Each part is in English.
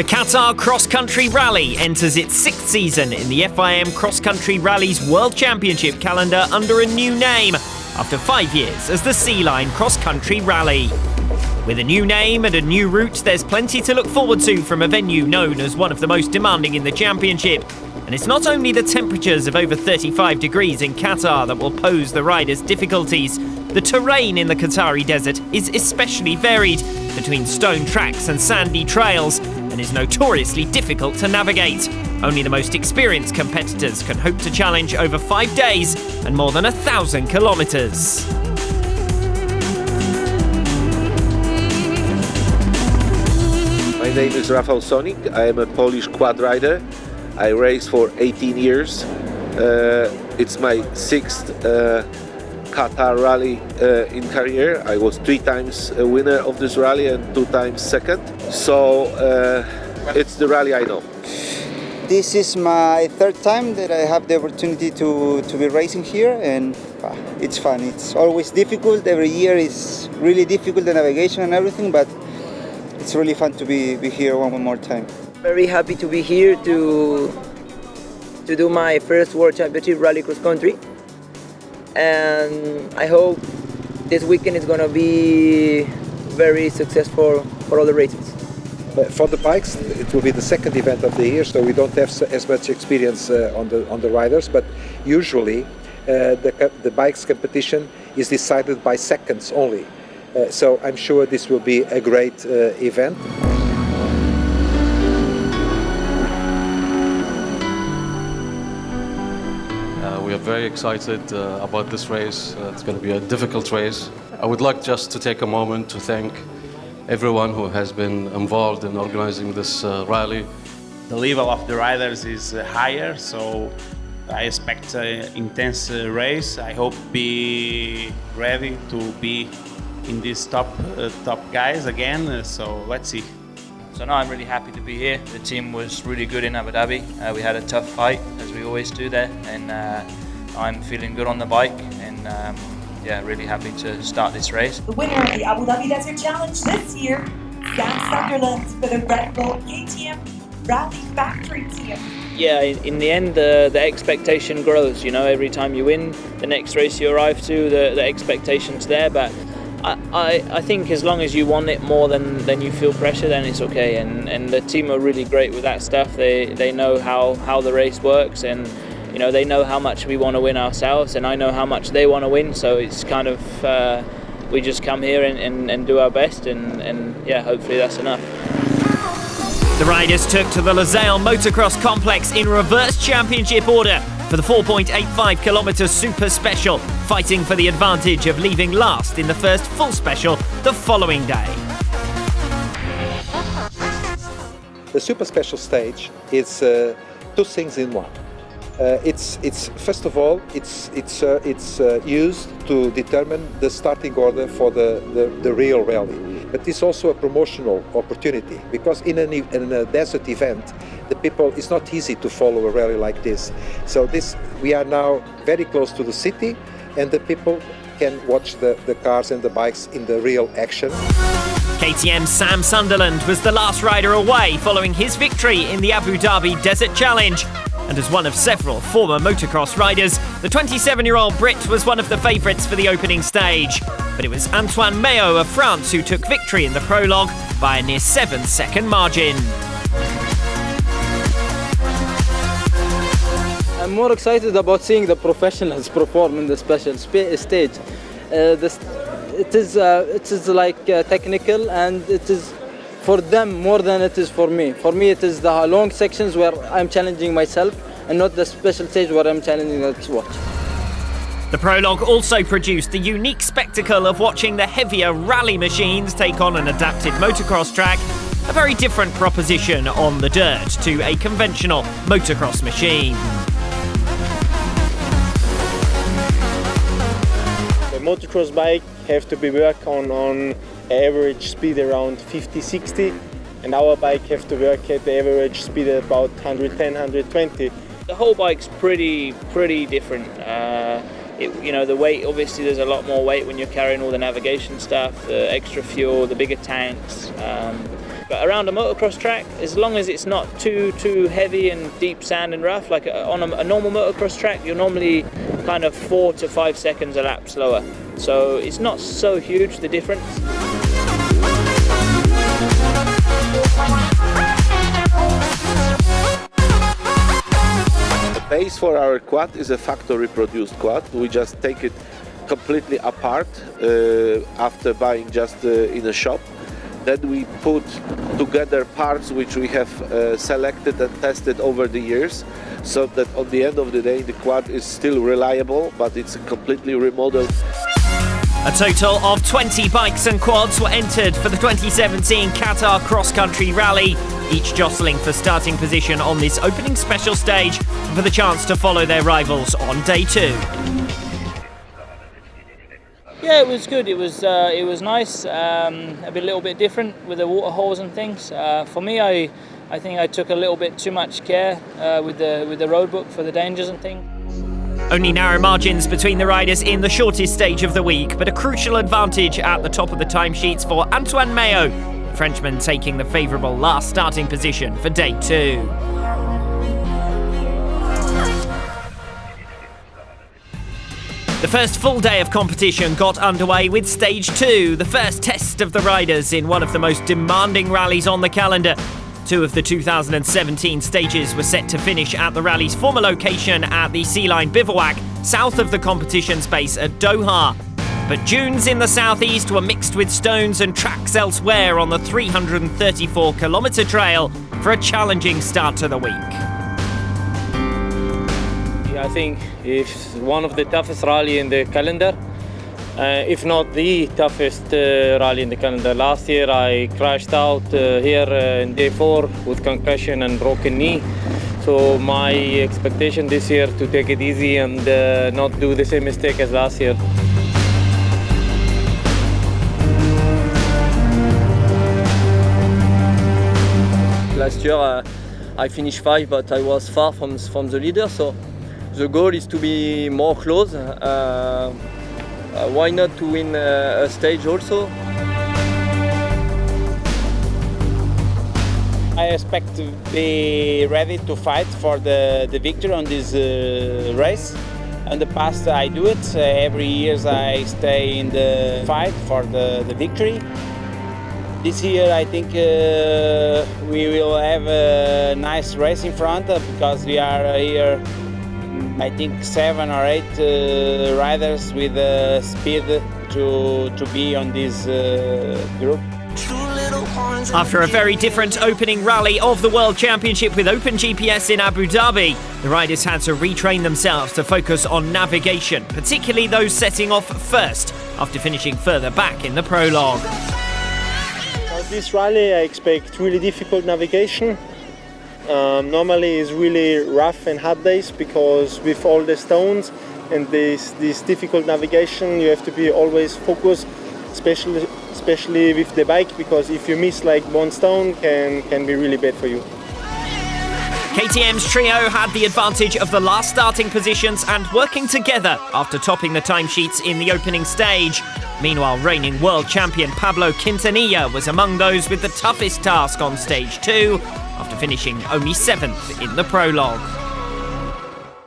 The Qatar Cross Country Rally enters its sixth season in the FIM Cross Country Rallies World Championship calendar under a new name, after 5 years as the Sea Line Cross Country Rally. With a new name and a new route, there's plenty to look forward to from a venue known as one of the most demanding in the championship. And it's not only the temperatures of over 35 degrees in Qatar that will pose the riders difficulties. The terrain in the Qatari desert is especially varied, between stone tracks and sandy trails, and is notoriously difficult to navigate. Only the most experienced competitors can hope to challenge over 5 days and more than 1,000 kilometres. My name is Rafał Sonik. I am a Polish quad rider. I race for 18 years. It's my sixth Qatar rally in career. I was 3 times a winner of this rally and 2 times second. So it's the rally I know. This is my 3rd time that I have the opportunity to be racing here, and it's fun. It's always difficult. Every year is really difficult, the navigation and everything, but it's really fun to be here one more time. Very happy to be here to do my first World Championship Rally Cross Country, and I hope this weekend is going to be very successful for all the races. For the bikes, it will be the 2nd event of the year, so we don't have as much experience on the riders, but usually the bikes competition is decided by seconds only. So I'm sure this will be a great event. We are very excited about this race. It's going to be a difficult race. I would like just to take a moment to thank everyone who has been involved in organizing this rally. The level of the riders is higher, so I expect an intense race. I hope be ready to be in these top guys again, so let's see. So no, I'm really happy to be here. The team was really good in Abu Dhabi. We had a tough fight, as we always do there, and I'm feeling good on the bike, and yeah, really happy to start this race. The winner of the Abu Dhabi Desert Challenge this year, Sam Sunderland for the Red Bull KTM Rally Factory team. Yeah, in the end, the expectation grows. You know, every time you win, the next race you arrive to, the expectation's there. But I think as long as you want it more than you feel pressure, then it's okay. And the team are really great with that stuff. They know how the race works, and you know, they know how much we want to win ourselves, and I know how much they want to win. So it's kind of we just come here and do our best, and yeah, hopefully that's enough. The riders took to the Losail Motocross Complex in reverse championship order for the 4.85 kilometre Super Special, fighting for the advantage of leaving last in the first full special the following day. The Super Special stage is 2 things in one. It's first of all, it's used to determine the starting order for the real rally. But it's also a promotional opportunity, because in a desert event, it's not easy to follow a rally like this. So we are now very close to the city, and the people can watch the cars and the bikes in the real action. KTM's Sam Sunderland was the last rider away following his victory in the Abu Dhabi Desert Challenge. And as one of several former motocross riders, the 27-year-old Brit was one of the favourites for the opening stage. But it was Antoine Mayo of France who took victory in the prologue by a near 7-second margin. I'm more excited about seeing the professionals perform in the special stage. It is like technical, and it is for them more than it is for me. For me, it is the long sections where I'm challenging myself, and not the special stage where I'm challenging the watch. The prologue also produced the unique spectacle of watching the heavier rally machines take on an adapted motocross track, a very different proposition on the dirt to a conventional motocross machine. The motocross bike have to be worked on average speed around 50-60, and our bike have to work at the average speed at about 110-120. The whole bike's pretty different. You know, the weight, obviously there's a lot more weight when you're carrying all the navigation stuff, the extra fuel, the bigger tanks. But around a motocross track, as long as it's not too heavy and deep sand and rough, like on a normal motocross track, you're normally kind of 4 to 5 seconds a lap slower. So it's not so huge, the difference. The base for our quad is a factory produced quad. We just take it completely apart after buying just in a shop. Then we put together parts which we have selected and tested over the years, so that on the end of the day the quad is still reliable, but it's completely remodeled. A total of 20 bikes and quads were entered for the 2017 Qatar cross-country rally, each jostling for starting position on this opening special stage and for the chance to follow their rivals on day 2. Yeah, it was good. It was nice. A little bit different with the water holes and things. For me, I think I took a little bit too much care with the road book for the dangers and things. Only narrow margins between the riders in the shortest stage of the week, but a crucial advantage at the top of the timesheets for Antoine Mayo, the Frenchman taking the favourable last starting position for day 2. The first full day of competition got underway with stage 2, the first test of the riders in one of the most demanding rallies on the calendar. 2 of the 2017 stages were set to finish at the rally's former location at the Sea Line Bivouac, south of the competition's base at Doha. But dunes in the southeast were mixed with stones and tracks elsewhere on the 334-kilometre trail for a challenging start to the week. I think it's one of the toughest rally in the calendar, if not the toughest rally in the calendar. Last year I crashed out here in day 4 with concussion and broken knee. So my expectation this year to take it easy and not do the same mistake as last year. Last year I finished 5, but I was far from the leader. So the goal is to be more close. Why not to win a stage also? I expect to be ready to fight for the victory on this race. In the past I do it. Every year I stay in the fight for the victory. This year I think we will have a nice race in front because we are here, I think 7 or 8 riders with speed to be on this group. After a very different opening rally of the World Championship with Open GPS in Abu Dhabi, the riders had to retrain themselves to focus on navigation, particularly those setting off first after finishing further back in the prologue. For this rally I expect really difficult navigation. Normally it's really rough and hard days because with all the stones and this difficult navigation you have to be always focused, especially with the bike, because if you miss like one stone can be really bad for you. KTM's trio had the advantage of the last starting positions and working together after topping the timesheets in the opening stage. Meanwhile, reigning world champion Pablo Quintanilla was among those with the toughest task on stage 2 after finishing only 7th in the prologue.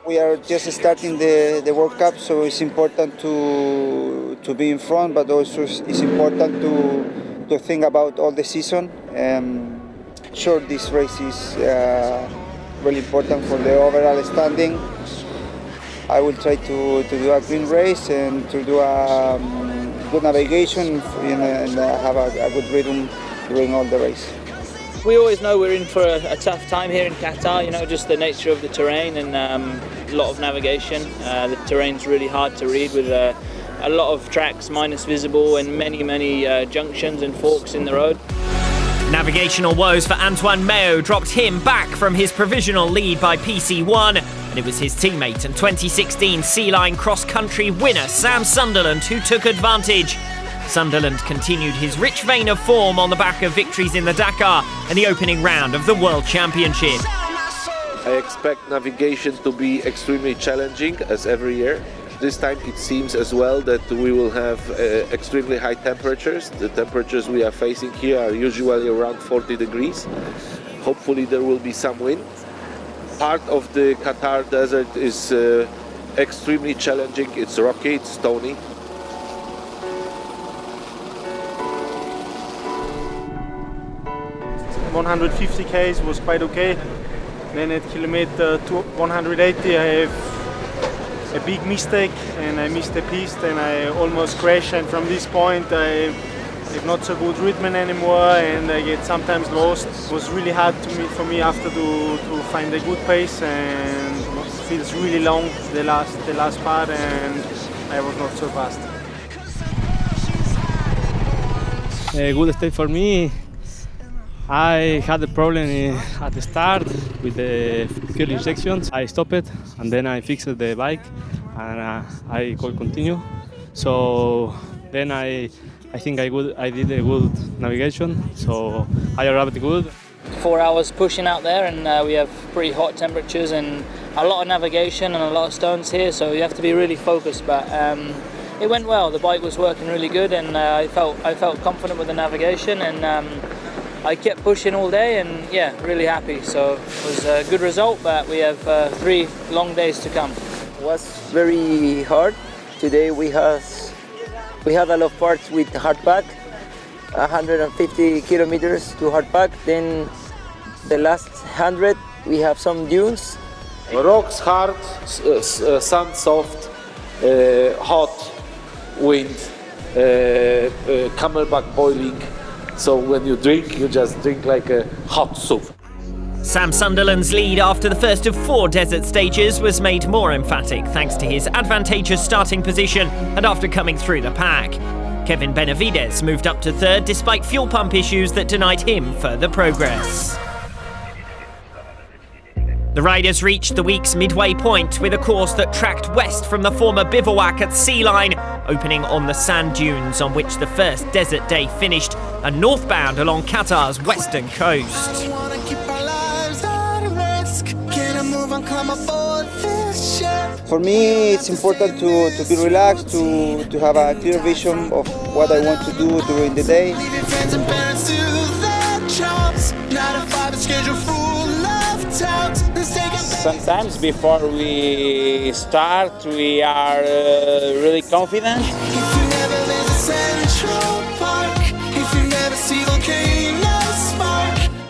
We are just starting the World Cup, so it's important to be in front, but also it's important to think about all the season. Sure, this race is really important for the overall standing. I will try to do a clean race and to do a good navigation and have a good rhythm during all the race. We always know we're in for a tough time here in Qatar, you know, just the nature of the terrain and a lot of navigation. The terrain's really hard to read with a lot of tracks minus visible and many junctions and forks in the road. Navigational woes for Antoine Mayo dropped him back from his provisional lead by PC1, and it was his teammate and 2016 Sea Line cross-country winner Sam Sunderland who took advantage. Sunderland continued his rich vein of form on the back of victories in the Dakar and the opening round of the World Championship. I expect navigation to be extremely challenging as every year. This time it seems as well that we will have extremely high temperatures. The temperatures we are facing here are usually around 40 degrees. Hopefully there will be some wind. Part of the Qatar desert is extremely challenging. It's rocky, it's stony. 150 k's was quite okay. Then at kilometer 180 I have a big mistake and I missed the piste and I almost crashed, and from this point I have not so good rhythm anymore and I get sometimes lost. It was really hard for me after to find a good pace, and it feels really long the last part, and I was not so fast. A good step for me. I had a problem at the start with the fuel injections. I stopped it and then I fixed the bike and I could continue. So then I think I did a good navigation, so I arrived good. 4 hours pushing out there, and we have pretty hot temperatures and a lot of navigation and a lot of stones here, so you have to be really focused. But it went well. The bike was working really good, and I felt confident with the navigation, and I kept pushing all day, and yeah, really happy. So it was a good result, but we have 3 long days to come. It was very hard. Today we had a lot of parts with hard pack, 150 kilometers to hard pack. Then the last 100 we have some dunes. Rocks hard, sand soft, hot, wind, camelback boiling. So when you drink, you just drink like a hot soup. Sam Sunderland's lead after the first of 4 desert stages was made more emphatic thanks to his advantageous starting position and after coming through the pack. Kevin Benavides moved up to 3rd despite fuel pump issues that denied him further progress. The riders reached the week's midway point with a course that tracked west from the former bivouac at Sea Line, opening on the sand dunes on which the first desert day finished, and northbound along Qatar's western coast. For me, it's important to be relaxed, to have a clear vision of what I want to do during the day. Sometimes before we start, we are really confident.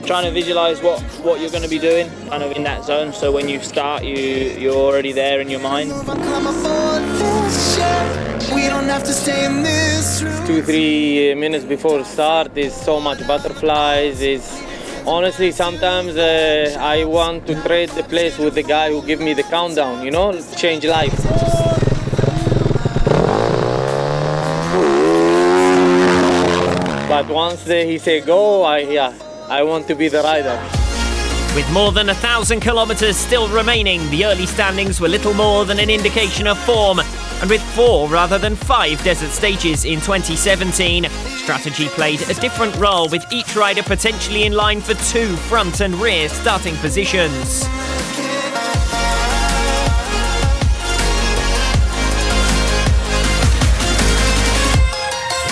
Trying to visualize what you're going to be doing kind of in that zone, so when you start you're already there in your mind. 2-3 minutes before start is so much butterflies. Honestly, sometimes I want to trade the place with the guy who give me the countdown, you know, change life. But once he say go, I want to be the rider. With more than 1,000 kilometres still remaining, the early standings were little more than an indication of form. And with 4 rather than 5 desert stages in 2017, strategy played a different role, with each rider potentially in line for 2 front and rear starting positions.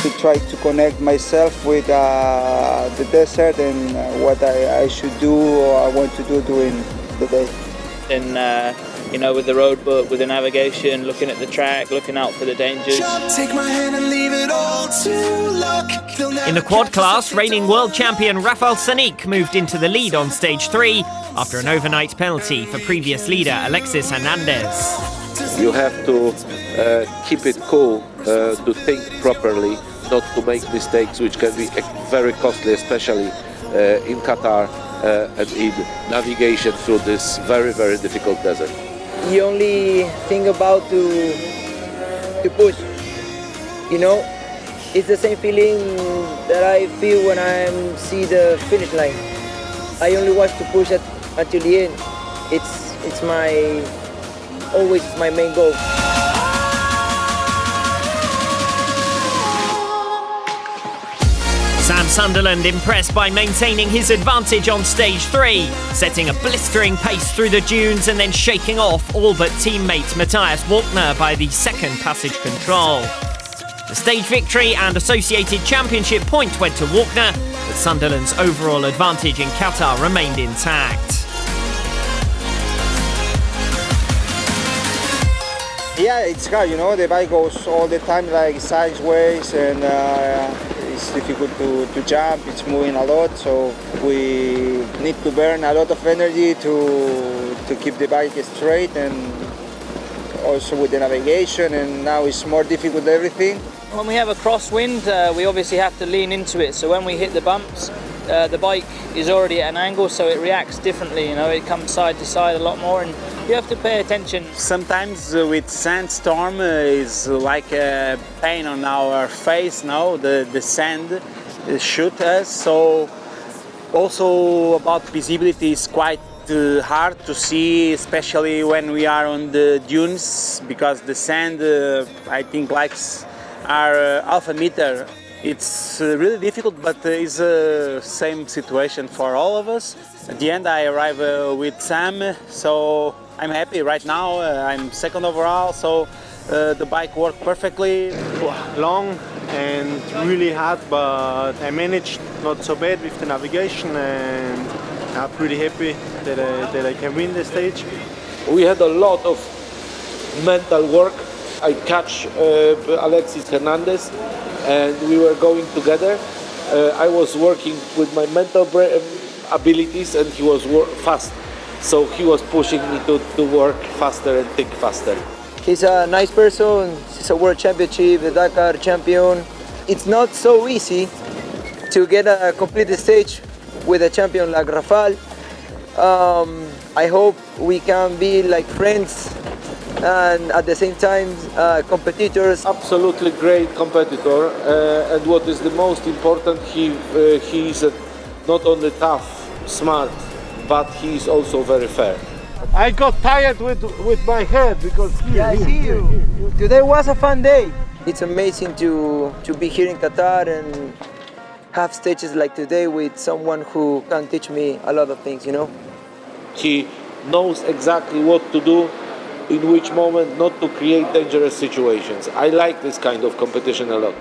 To try to connect myself with the desert and what I should do or I want to do during the day. And you know, with the road book, with the navigation, looking at the track, looking out for the dangers. Take my hand and leave it all to luck. In the quad class, reigning world champion Rafael Sanic moved into the lead on stage 3 after an overnight penalty for previous leader Alexis Hernandez. You have to keep it cool, to think properly, not to make mistakes which can be very costly, especially in Qatar and in navigation through this very, very difficult desert. You only think about to push, you know. It's the same feeling that I feel when I see the finish line. I only want to push it until the end. It's always my main goal. Sam Sam Sunderland impressed by maintaining his advantage on stage 3, setting a blistering pace through the dunes and then shaking off all but teammate Matthias Walkner by the second passage control. The stage victory and associated championship point went to Walkner, but Sunderland's overall advantage in Qatar remained intact. Yeah, it's hard, you know, the bike goes all the time like sideways and it's difficult to jump, it's moving a lot, so we need to burn a lot of energy to keep the bike straight, and also with the navigation, and now it's more difficult everything. When we have a crosswind, we obviously have to lean into it, so when we hit the bumps, the bike is already at an angle, so it reacts differently, you know, it comes side to side a lot more, and you have to pay attention. Sometimes with sandstorm is like a pain on our face now, the sand shoot us, so also about visibility is quite hard to see, especially when we are on the dunes, because the sand I think likes are half a meter. It's really difficult, but it's the same situation for all of us. At the end I arrive with Sam, so I'm happy right now. I'm second overall, so the bike worked perfectly. Long and really hard, but I managed not so bad with the navigation, and I'm pretty happy that I can win the stage. We had a lot of mental work. I catch Alexis Hernandez and we were going together. I was working with my mental abilities and he was fast. So he was pushing me to work faster and think faster. He's a nice person, he's a world championship, a Dakar champion. It's not so easy to get a complete stage with a champion like Rafal. I hope we can be like friends and at the same time competitors. Absolutely great competitor, and what is the most important, he is not only tough, smart, but he is also very fair. I got tired with my head because I see you. Today was a fun day. It's amazing to be here in Qatar and have stages like today with someone who can teach me a lot of things, you know. He knows exactly what to do, in which moment not to create dangerous situations. I like this kind of competition a lot.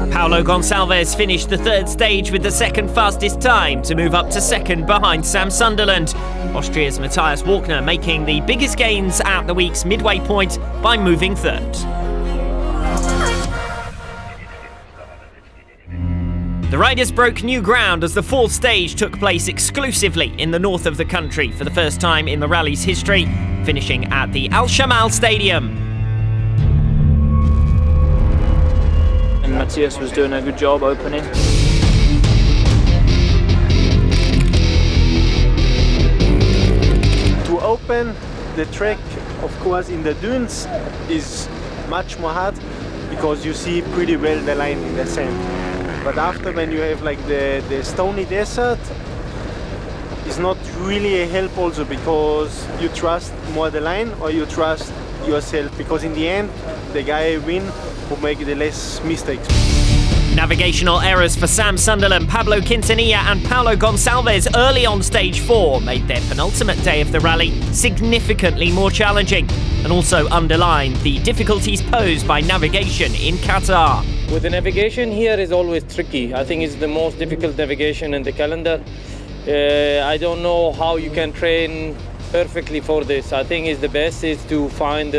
Paulo Gonçalves finished the third stage with the second fastest time to move up to second behind Sam Sunderland. Austria's Matthias Walkner making the biggest gains at the week's midway point by moving third. The riders broke new ground as the fourth stage took place exclusively in the north of the country for the first time in the rally's history, finishing at the Al Shamal Stadium. And Matthias was doing a good job opening. to open the track, of course, in the dunes is much more hard because you see pretty well the line in the sand. But after, when you have like the stony desert, it's not really a help also because you trust more the line or you trust yourself, because in the end the guy win who make the less mistakes. Navigational errors for Sam Sunderland, Pablo Quintanilla and Paulo Gonçalves early on stage 4 made their penultimate day of the rally significantly more challenging and also underlined the difficulties posed by navigation in Qatar. With the navigation here is always tricky. I think it's the most difficult navigation in the calendar. I don't know how you can train perfectly for this. I think it's the best is to find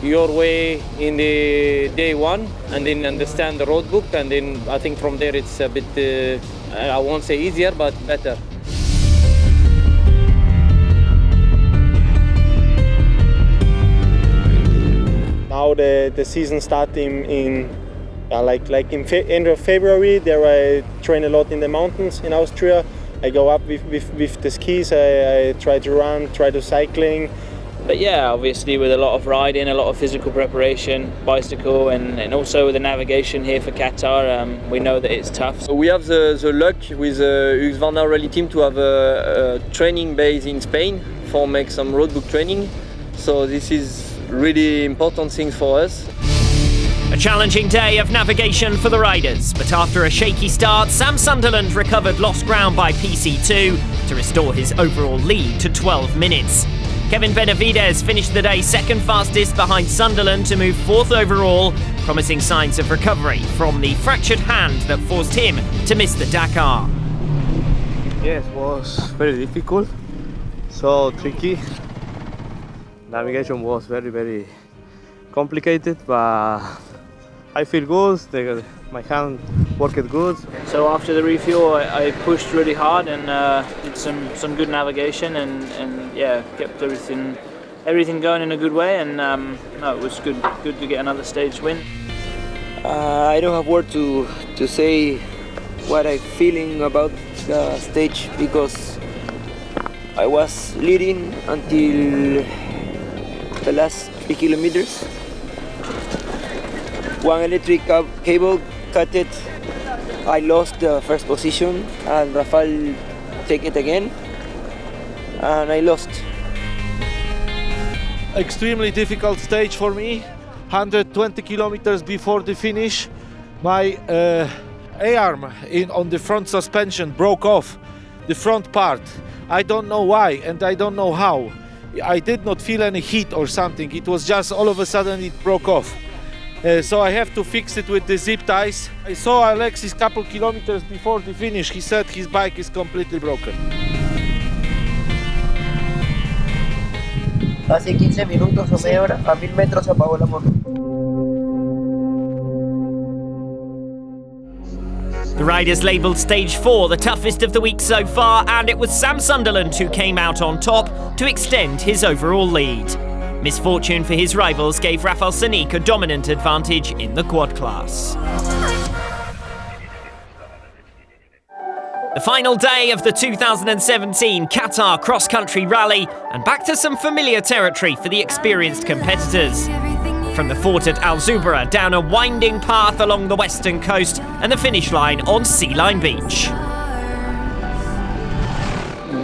your way in the day one and then understand the road book, and then I think from there it's a bit, I won't say easier, but better. Now the season starting in end of February. There I train a lot in the mountains in Austria. I go up with the skis, I try to run, try to cycling. But yeah, obviously with a lot of riding, a lot of physical preparation, bicycle, and also with the navigation here for Qatar, we know that it's tough. So we have the luck with the Husqvarna Rally team to have a training base in Spain for make some road book training. So this is really important thing for us. A challenging day of navigation for the riders, but after a shaky start, Sam Sunderland recovered lost ground by PC2 to restore his overall lead to 12 minutes. Kevin Benavides finished the day second fastest behind Sunderland to move fourth overall, promising signs of recovery from the fractured hand that forced him to miss the Dakar. Yes, it was very difficult, so tricky. Navigation was very complicated, but I feel good. My hand worked good. So after the refuel, I pushed really hard and did some good navigation and yeah, kept everything going in a good way. And no, it was good to get another stage win. I don't have words to say what I'm feeling about the stage because I was leading until the last 3 kilometers. One electric cable cut it. I lost the first position and Rafael take it again and I lost. Extremely difficult stage for me. 120 kilometers before the finish, my A-arm on the front suspension broke off, the front part. I don't know why and I don't know how. I did not feel any heat or something. It was just all of a sudden it broke off. So I have to fix it with the zip ties. I saw Alexis a couple kilometers before the finish. He said his bike is completely broken. Hace 15 minutos o media hora, a 1000 metros apagó la moto. The riders labelled stage 4 the toughest of the week so far, and it was Sam Sunderland who came out on top to extend his overall lead. Misfortune for his rivals gave Rafał Sonik a dominant advantage in the quad class. The final day of the 2017 Qatar cross-country rally, and back to some familiar territory for the experienced competitors. From the fort at Al Zubra down a winding path along the western coast and the finish line on Sea Line Beach.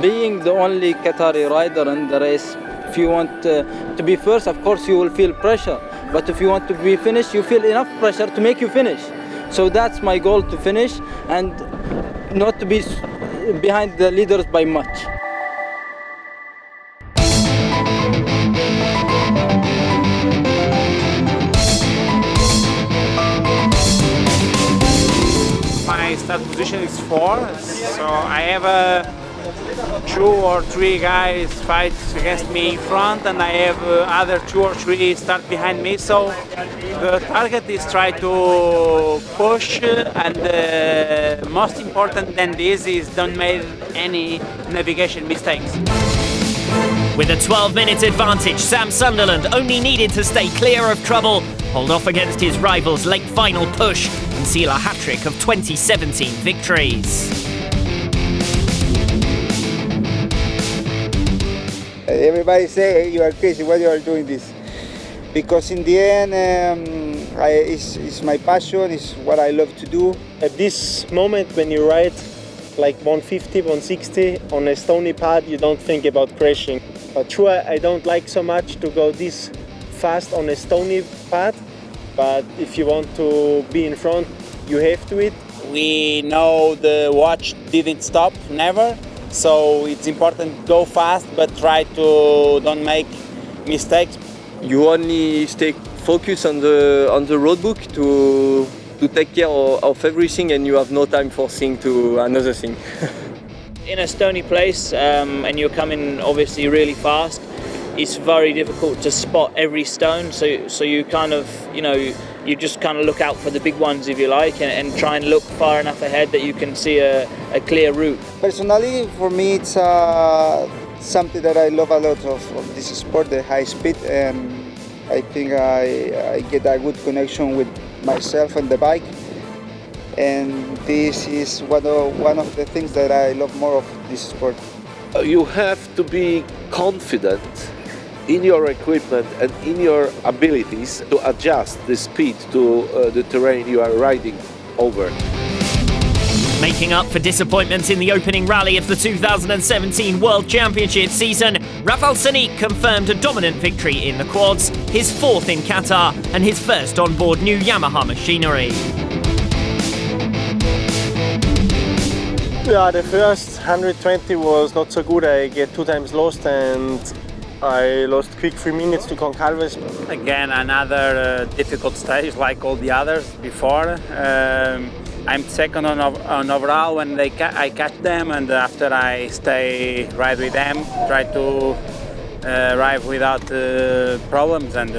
Being the only Qatari rider in the race, if you want to be first, of course you will feel pressure. But if you want to be finished, you feel enough pressure to make you finish. So that's my goal, to finish and not to be behind the leaders by much. My start position is 4, so I have 2 or 3 guys fight against me in front and I have other 2 or 3 start behind me, so the target is try to push and most important than this is don't make any navigation mistakes. With a 12-minute advantage, Sam Sunderland only needed to stay clear of trouble, hold off against his rival's late final push and seal a hat-trick of 2017 victories. Everybody say, hey, you are crazy, why you are doing this? Because in the end, it's my passion, it's what I love to do. At this moment when you ride like 150, 160 on a stony pad, you don't think about crashing. But true, I don't like so much to go this fast on a stony pad, but if you want to be in front, you have to it. We know the watch didn't stop, never. So it's important to go fast, but try to don't make mistakes. You only stay focused on the road book to take care of everything, and you have no time for seeing to another thing. In a stony place, and you're coming obviously really fast, it's very difficult to spot every stone. So you kind of, you just kind of look out for the big ones if you like, and try and look far enough ahead that you can see a clear route. Personally, for me, it's something that I love a lot of this sport, the high speed, and I think I get a good connection with myself and the bike. And this is one of the things that I love more of this sport. You have to be confident in your equipment and in your abilities to adjust the speed to the terrain you are riding over. Making up for disappointment in the opening rally of the 2017 World Championship season, Rafał Sonik confirmed a dominant victory in the quads, his fourth in Qatar, and his first on board new Yamaha machinery. Yeah, the first 120 was not so good. I get 2 times lost and I lost quick 3 minutes to Concalves. Again, another difficult stage like all the others before. I'm second on overall when I catch them, and after I stay right with them, try to arrive without problems, and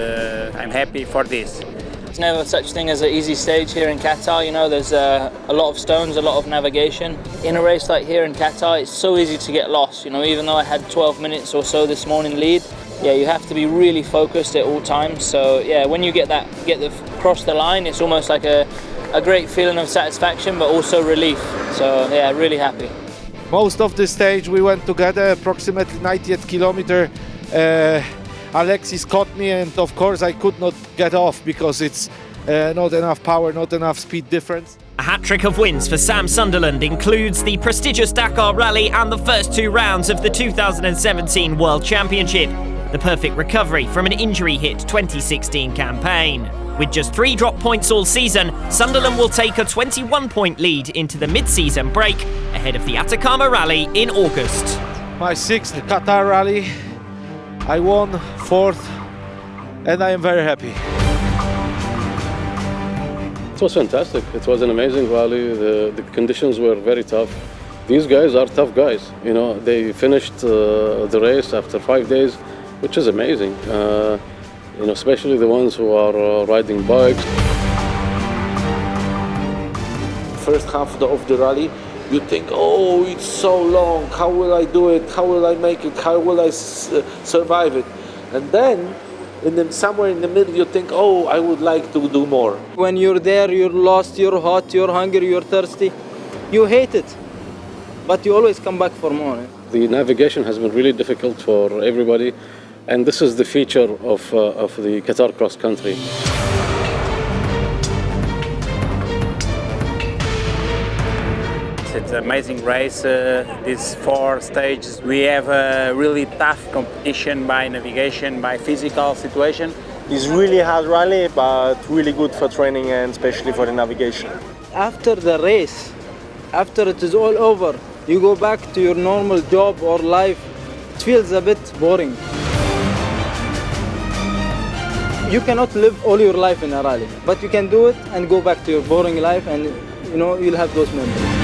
I'm happy for this. There's never such thing as an easy stage here in Qatar. You know, there's a lot of stones, a lot of navigation. In a race like here in Qatar, it's so easy to get lost. You know, even though I had 12 minutes or so this morning lead, yeah, you have to be really focused at all times. So yeah, when you cross the line, it's almost like a great feeling of satisfaction, but also relief. So yeah, really happy. Most of the stage we went together, approximately 90th kilometer. Alexis caught me, and of course I could not get off because it's not enough power, not enough speed difference. A hat-trick of wins for Sam Sunderland includes the prestigious Dakar Rally and the first 2 rounds of the 2017 World Championship. The perfect recovery from an injury-hit 2016 campaign. With just 3 drop points all season, Sunderland will take a 21-point lead into the mid-season break ahead of the Atacama Rally in August. My 6th Qatar Rally, I won 4th, and I am very happy. It was fantastic. It was an amazing rally. The conditions were very tough. These guys are tough guys. You know, they finished the race after 5 days, which is amazing. You know, especially the ones who are riding bikes. First half of the rally, you think, oh, it's so long, how will I do it, how will I make it, how will I survive it? And then, somewhere in the middle, you think, oh, I would like to do more. When you're there, you're lost, you're hot, you're hungry, you're thirsty. You hate it, but you always come back for more. The navigation has been really difficult for everybody. And this is the feature of the Qatar cross country. It's an amazing race. These 4 stages, we have a really tough competition by navigation, by physical situation. It's really hard rally, but really good for training and especially for the navigation. After the race, after it is all over, you go back to your normal job or life. It feels a bit boring. You cannot live all your life in a rally, but you can do it and go back to your boring life, and you know, you'll have those memories.